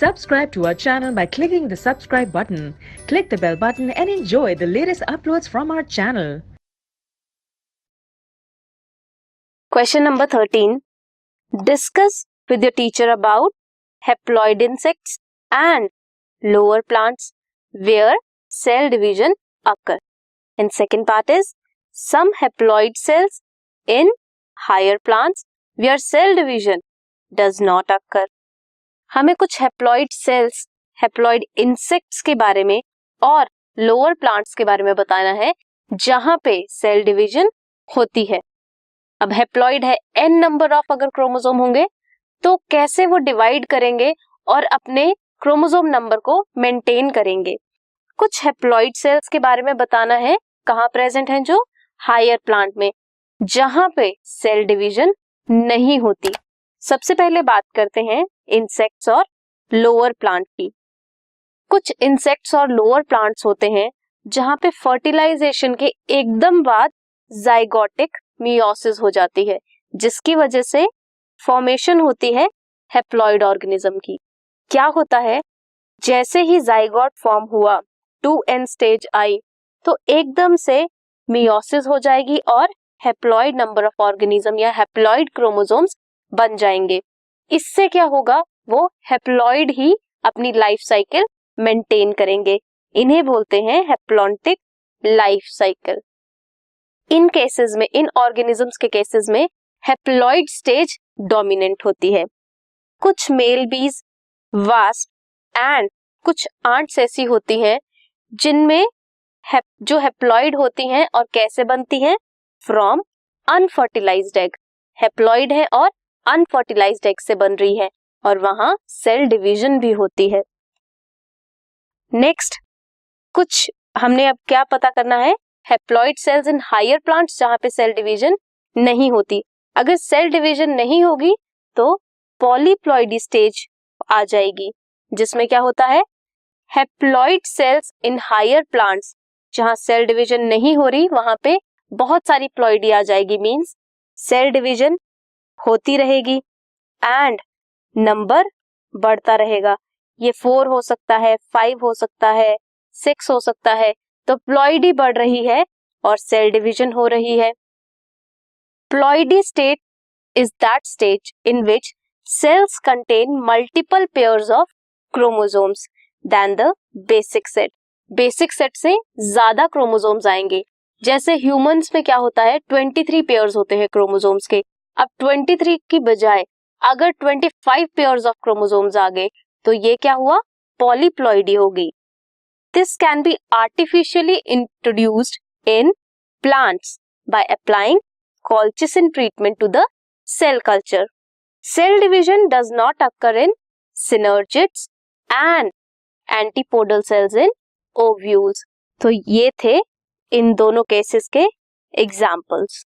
Subscribe to our channel by clicking the subscribe button. Click the bell button and enjoy the latest uploads from our channel. Question number 13. Discuss with your teacher about haploid insects and lower plants where cell division occur. And second part is some haploid cells in higher plants where cell division does not occur. हमें कुछ haploid cells, haploid insects के बारे में और lower plants के बारे में बताना है जहां पे सेल डिवीजन होती है. अब हैप्लॉइड है, n नंबर ऑफ अगर क्रोमोसोम होंगे तो कैसे वो डिवाइड करेंगे और अपने क्रोमोसोम नंबर को मेंटेन करेंगे. कुछ हैप्लॉइड सेल्स के बारे में बताना है कहाँ प्रेजेंट हैं, जो हायर प्लांट में जहां पे सेल डिवीजन नहीं होती. सबसे पहले बात करते हैं इंसेक्ट्स और लोअर प्लांट की. कुछ इंसेक्ट्स और लोअर प्लांट्स होते हैं जहां पे फर्टिलाइजेशन के एकदम बाद जाइगोटिक मियोसिस हो जाती है, जिसकी वजह से फॉर्मेशन होती है हैप्लॉइड ऑर्गेनिज्म की. क्या होता है, जैसे ही जाइगोट फॉर्म हुआ, 2n स्टेज आई, तो एकदम से मियोसिस हो जाएगी और हैप्लॉइड नंबर ऑफ ऑर्गेनिज्म या हैप्लॉइड क्रोमोसोम्स बन जाएंगे. इससे क्या होगा, वो हैप्लॉइड ही अपनी लाइफ साइकिल मेंटेन करेंगे. इन्हें बोलते हैं हैप्लॉन्टिक लाइफ साइकिल. इन केसेस में, इन ऑर्गेनिजम्स के केसेस में हैप्लॉइड स्टेज डोमिनेंट होती है. कुछ मेल बीज, वास्प एंड कुछ आंट्स ऐसी होती हैं जिनमें जो हैप्लॉइड होती हैं और कैसे बनती हैं, फ्रॉम अनफर्टिलाइज्ड एग. हैप्लॉइड है और अनफर्टिलाइज्ड एग से बन रही है और वहां सेल डिवीजन भी होती है. नेक्स्ट, कुछ हमने अब क्या पता करना है, haploid cells in higher plants जहां पे सेल डिवीजन नहीं होती. अगर सेल डिवीजन नहीं होगी तो पॉलीप्लॉइडी स्टेज आ जाएगी, जिसमें क्या होता है, haploid cells in higher plants जहां सेल डिवीजन नहीं हो रही वहां पे बहुत सारी प्लॉइडी आ जाएगी. मींस सेल डिवीजन होती रहेगी एंड नंबर बढ़ता रहेगा. ये 4 हो सकता है, 5 हो सकता है, 6 हो सकता है. तो प्लॉइडी बढ़ रही है और सेल डिवीजन हो रही है. Ploidy state is that stage in which cells contain multiple pairs of chromosomes than the basic set. Basic set से ज्यादा क्रोमोसोम्स आएंगे. जैसे ह्यूमंस में क्या होता है, 23 पेयर्स होते हैं क्रोमोसोम्स के. अब 23 की बजाय अगर 25 पेयर्स ऑफ क्रोमोसोम्स आ गए तो ये क्या हुआ, पॉलीप्लॉइडी हो गई. This can be artificially introduced in plants by applying colchicine treatment to the cell culture. Cell division does not occur in synergids and antipodal cells in ovules. तो ये थे इन दोनों केसेस के एग्जाम्पल्स.